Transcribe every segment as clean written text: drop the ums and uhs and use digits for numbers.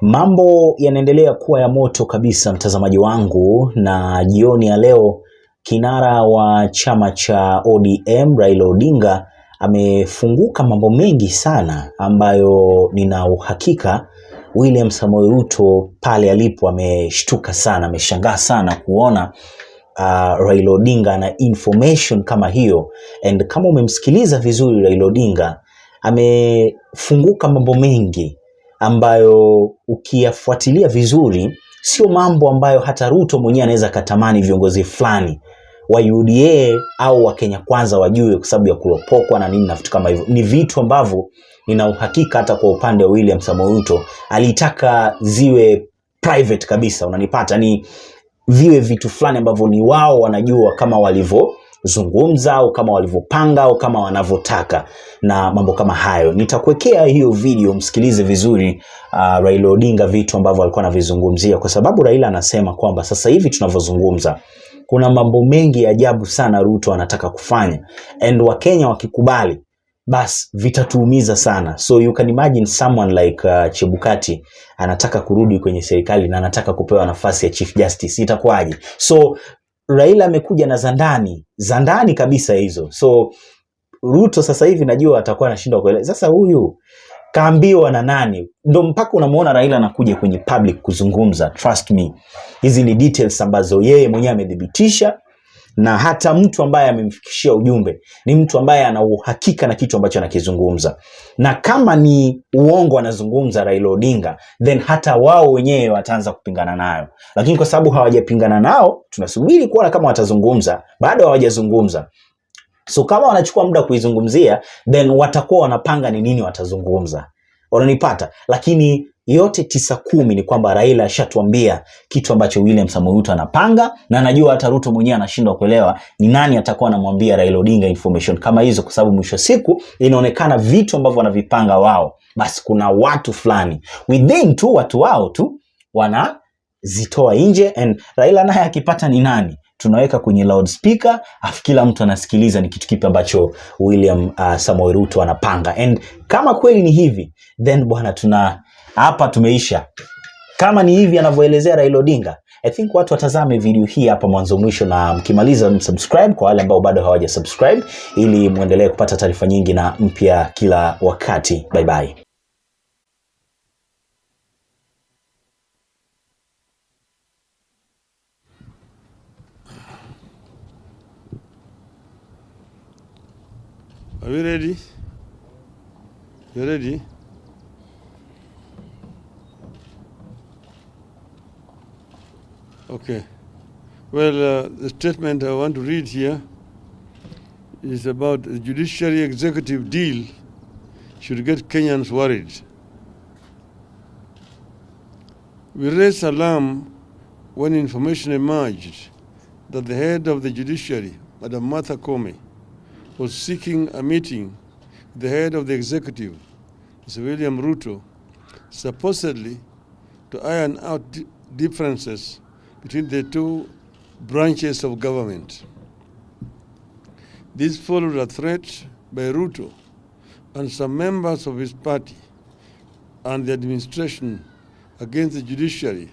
Mambo yanaendelea kuwa ya moto kabisa, mtazamaji wangu, na jioni ya leo kinara wa chama cha ODM Raila Odinga amefunguka mambo mengi sana ambayo nina uhakika William Samoei Ruto pale alipo ameshtuka sana, ameshangaa sana kuona Raila Odinga na information kama hiyo. And kama umemsikiliza vizuri, Raila Odinga amefunguka mambo mengi ambayo ukiyafuatilia vizuri sio mambo ambayo hata Ruto mwenyewe anaweza katamani viongozi fulani wa UDA au wa Kenya Kwanza wajue kwa sababu ya kuropokwa na nini na vitu kama hivyo. Ni vitu ambavyo nina uhakika hata kwa upande wa William Samoei Ruto alitaka ziwe private kabisa, unanipata, ni viwe vitu fulani ambavyo ni wao wanajua kama walivyozungumza au kama walivyopanga au kama wanavyotaka na mambo kama hayo. Nitakuwekea hiyo video msikilize vizuri Raila Odinga vitu ambavyo alikuwa anavizungumzia, kwa sababu Raila anasema kwamba sasa hivi tunavyozungumza kuna mambo mengi ya ajabu sana Ruto anataka kufanya, and Wakenya wakikubali bas vitatuumiza sana. So you can imagine someone like Chebukati anataka kurudi kwenye serikali na anataka kupewa nafasi ya Chief Justice, itakuwaje? So Raila amekuja na zandani kabisa hizo. So Ruto sasa hivi najua atakuwa anashindwa kuelewa sasa huyu kaambiwa na nani, ndo mpaka unamuona Raila anakuja kwenye public kuzungumza. Trust me, hizi ni details ambazo yeye mwenyewe amedhibitisha, na hata mtu ambaye amemfikishia ujumbe ni mtu ambaye ana uhakika na kitu ambacho anakizungumza. Na kama ni uongo anazungumza Raila Odinga, then hata wao wenyewe wataanza kupingana nayo. Lakini kwa sababu hawajapingana nao, tunasubiri kuona kama watazungumza. Bado hawajazungumza. So kama wanachukua muda kuizungumzia, then watakuwa wanapanga ni nini watazungumza. Unanipata? Lakini yote 9-10 ni kwamba Raila ashatuambia kitu ambacho William Samoei Ruto anapanga, na anajua hata Ruto mwenyewe anashindwa kuelewa ni nani atakuwa anamwambia Raila Odinga information kama hizo, kwa sababu mwisho siku inaonekana vitu ambavyo wanavipanga wao, basi kuna watu fulani within tu watu wao tu wanazitoa nje, and Raila naye akipata ni nani tunaweka kwenye loudspeaker, afu kila mtu anasikiliza ni kitu kipi ambacho William Samoei Ruto anapanga. And kama kweli ni hivi, then bwana hapa tumeisha. Kama ni hivi anavyoelezea Raila Odinga, I think watu watazame video hii hapa mwanzo mwisho, na mkimaliza msubscribe kwa wale ambao bado hawaja subscribe, ili muendelee kupata taarifa nyingi na mpya kila wakati. Bye bye. Are we ready? You ready? Okay. Well, the statement I want to read here is about the judiciary executive deal should get Kenyans worried. We raised alarm when information emerged that the head of the judiciary, Madam Martha Koome, was seeking a meeting with the head of the executive, Mr. William Ruto, supposedly to iron out differences between the two branches of government. This followed a threat by Ruto and some members of his party and the administration against the judiciary,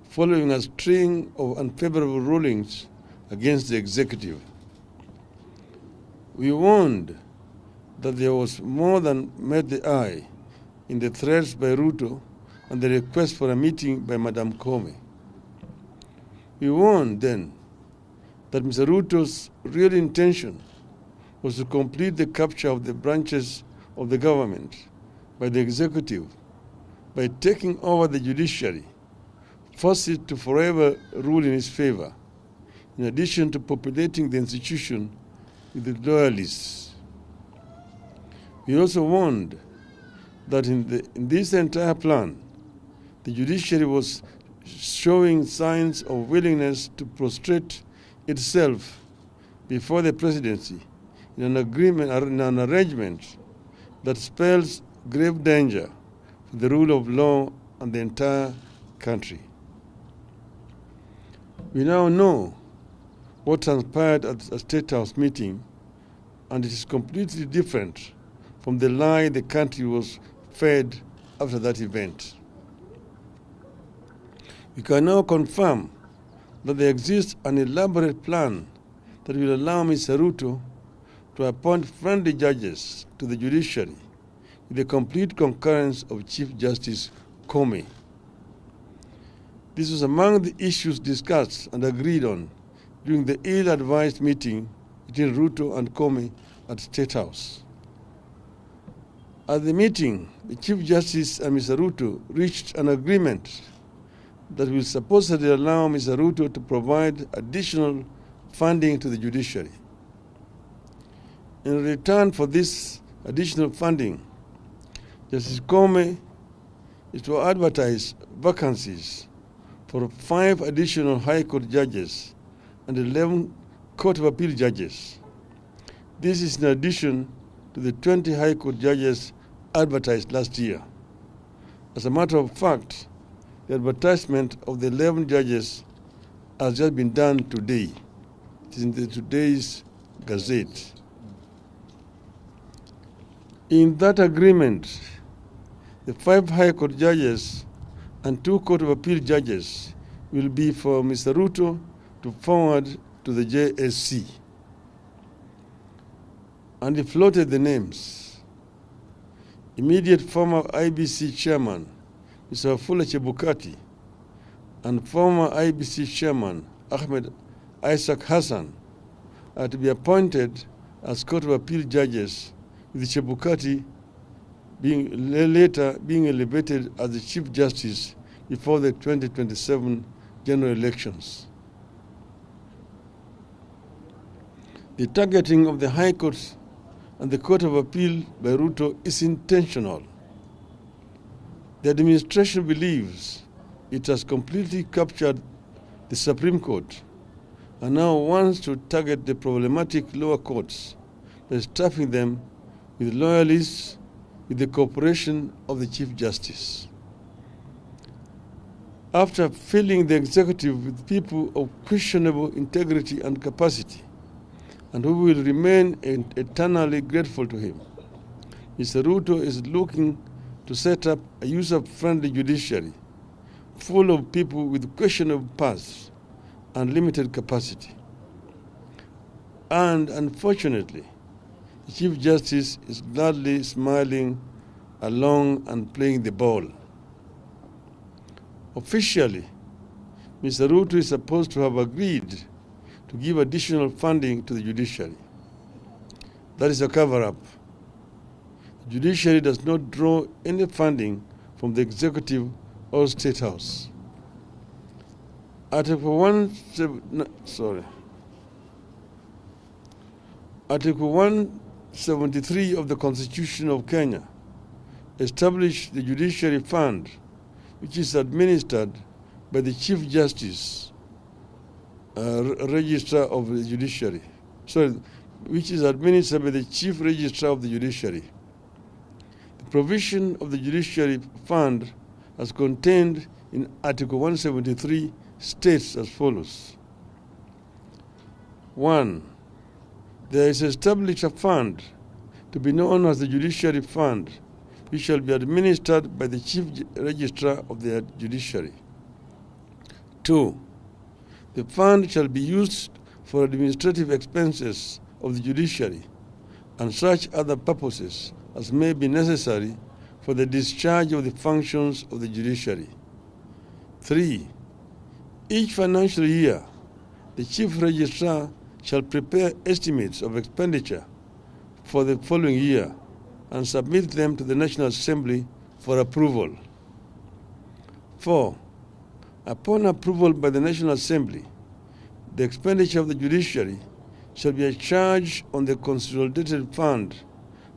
following a string of unfavorable rulings against the executive. We warned that there was more than met the eye in the threats by Ruto and the request for a meeting by Madam Koome. We warned then that Mr. Ruto's real intention was to complete the capture of the branches of the government by the executive by taking over the judiciary, force it to forever rule in his favor, in addition to populating the institution with the loyalists. We also warned that in this entire plan, the judiciary was showing signs of willingness to prostrate itself before the presidency in an arrangement that spells grave danger for the rule of law and the entire country. We now know what transpired at a State House meeting, and it is completely different from the lie the country was fed after that event. We can now confirm that there exists an elaborate plan that will allow Mr. Ruto to appoint friendly judges to the judiciary with the complete concurrence of Chief Justice Comey. This was among the issues discussed and agreed on during the ill-advised meeting between Ruto and Comey at State House. At the meeting, the Chief Justice and Mr. Ruto reached an agreement that will supposedly allow Mr. Ruto to provide additional funding to the judiciary. In return for this additional funding, Justice Comey is to advertise vacancies for 5 additional High Court judges and 11 Court of Appeal judges. This is in addition to the 20 High Court judges advertised last year. As a matter of fact, the advertisement of the 11 judges has just been done today. It is in today's Gazette. In that agreement, the 5 High Court judges and 2 Court of Appeal judges will be for Mr. Ruto to forward to the JSC. And he floated the names. Immediate former IBC chairman, Mr. Ruto-Chebukati, and former IBC chairman, Ahmed Isaac Hassan, are to be appointed as Court of Appeal judges, with Chebukati later being elevated as the Chief Justice before the 2027 general elections. The targeting of the High Court and the Court of Appeal by Ruto is intentional. The administration believes it has completely captured the Supreme Court and now wants to target the problematic lower courts by stuffing them with loyalists with the cooperation of the Chief Justice. After filling the executive with people of questionable integrity and capacity, and who will remain eternally grateful to him, Mr. Ruto is looking to set up a user-friendly judiciary full of people with questionable pasts and limited capacity. And unfortunately, the Chief Justice is gladly smiling along and playing the ball. Officially, Mr. Ruto is supposed to have agreed to give additional funding to the judiciary. That is a cover-up. The judiciary does not draw any funding from the executive or State House. Article 173 of the Constitution of Kenya established the Judiciary Fund, which is administered by the Chief Justice, Registrar of the Judiciary. Which is administered by the Chief Registrar of the Judiciary. The provision of the Judiciary Fund, as contained in Article 173, states as follows. 1. There is established a fund to be known as the Judiciary Fund, which shall be administered by the Chief Registrar of the Judiciary. 2. The fund shall be used for administrative expenses of the judiciary and such other purposes as may be necessary for the discharge of the functions of the judiciary. 3. Each financial year, the Chief Registrar shall prepare estimates of expenditure for the following year and submit them to the National Assembly for approval. 4. Upon approval by the National Assembly, the expenditure of the judiciary shall be a charge on the consolidated fund,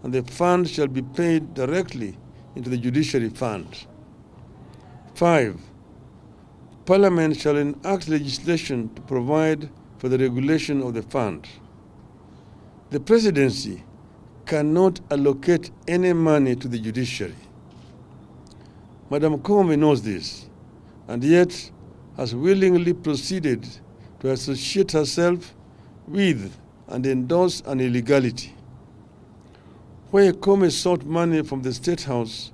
and the fund shall be paid directly into the judiciary fund. 5. Parliament shall enact legislation to provide for the regulation of the fund. The presidency cannot allocate any money to the judiciary. Madam Comey knows this, and yet has willingly proceeded to associate herself with and endorse an illegality. Where Comey sought money from the State House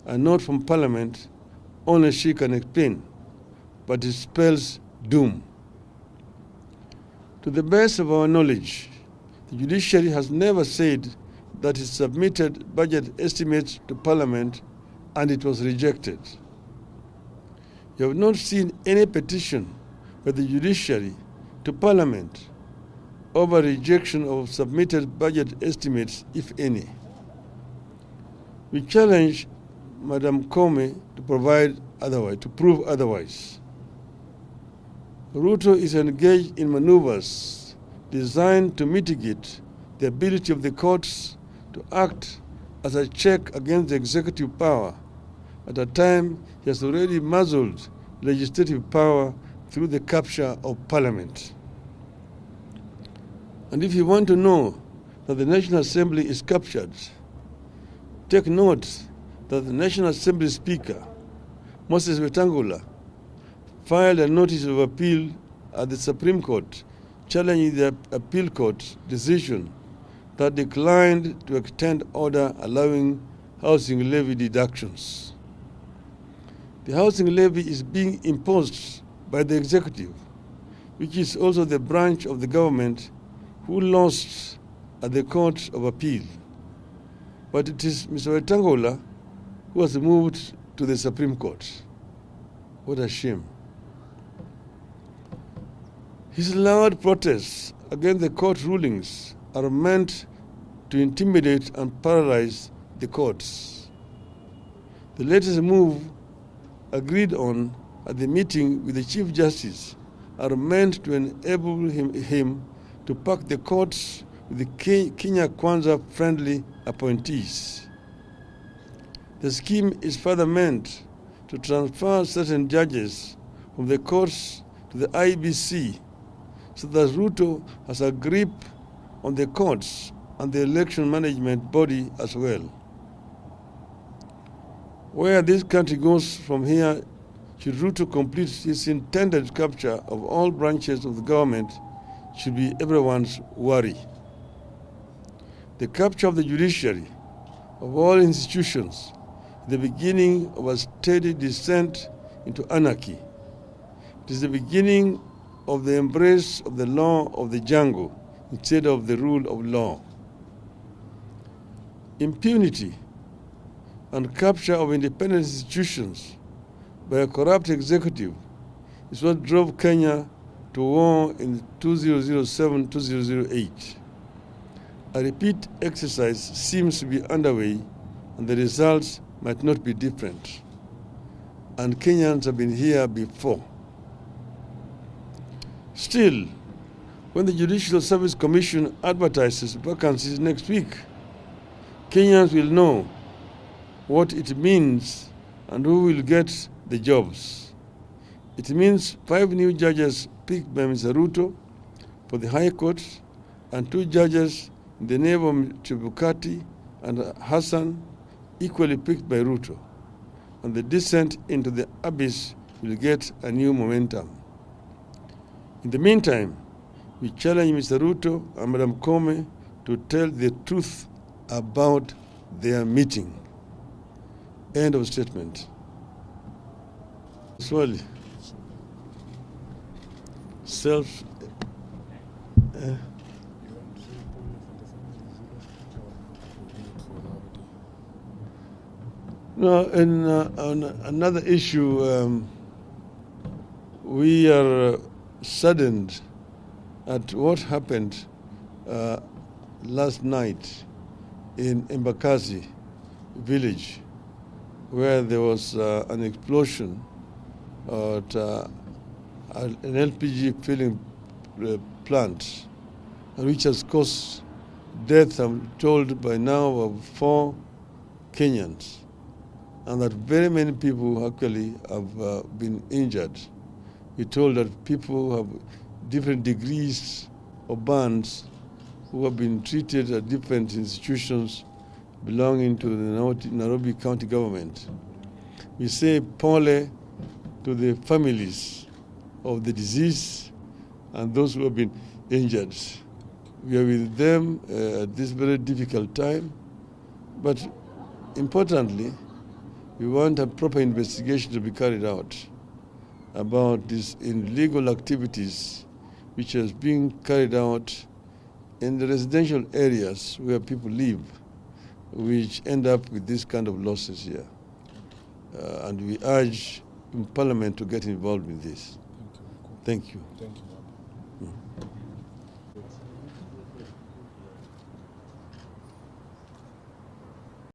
and not from Parliament, only she can explain. but it spells doom. To the best of our knowledge, the Judiciary has never said that it submitted budget estimates to Parliament and it was rejected. You have not seen any petition by the Judiciary to Parliament over rejection of submitted budget estimates, if any. We challenge Madam Comey to prove otherwise. Ruto is engaged in maneuvers designed to mitigate the ability of the courts to act as a check against the executive power at a time he has already muzzled legislative power through the capture of Parliament. And if you want to know that the National Assembly is captured, take note that the National Assembly Speaker, Moses Wetangula, filed a notice of appeal at the Supreme Court challenging the appeal court's decision that declined to extend order allowing housing levy deductions. The housing levy is being imposed by the executive, which is also the branch of the government who lost at the Court of Appeal. But it is Mr. Wetangula who has moved to the Supreme Court. What a shame. His loud protests against the court rulings are meant to intimidate and paralyze the courts. The latest move agreed on at the meeting with the Chief Justice are meant to enable him to pack the courts with the Kenya Kwanza-friendly appointees. The scheme is further meant to transfer certain judges from the courts to the IBC so that Ruto has a grip on the courts and the election management body as well. Where this country goes from here, should Ruto complete his intended capture of all branches of the government, should be everyone's worry. The capture of the judiciary, of all institutions, the beginning of a steady descent into anarchy. It is the beginning of the embrace of the law of the jungle instead of the rule of law. Impunity and capture of independent institutions by a corrupt executive is what drove Kenya to war in 2007-2008. A repeat exercise seems to be underway, and the results might not be different. And Kenyans have been here before. Still, when the Judicial Service Commission advertises vacancies next week, Kenyans will know what it means and who will get the jobs. It means 5 new judges picked by Mr. Ruto for the High Court and 2 judges in the name of Chebukati and Hassan, equally picked by Ruto. And the descent into the abyss will get a new momentum. In the meantime, we challenge Mr. Ruto and Madam Comey to tell the truth about their meeting. End of statement. Swali. Self. No, and on another issue, we are saddened at what happened last night in Embakasi village, where there was an explosion at an LPG filling plant, which has caused death, I'm told by now, of 4 Kenyans, and that very many people actually have been injured. We're told that people have different degrees of burns who have been treated at different institutions belonging to the Nairobi County government. We say pole to the families of the deceased and those who have been injured. We are with them at this very difficult time, but importantly, we want a proper investigation to be carried out. about these illegal activities which is being carried out in the residential areas where people live, which end up with this kind of losses here. And we urge Parliament to get involved in this. Thank you. Thank you. Thank you.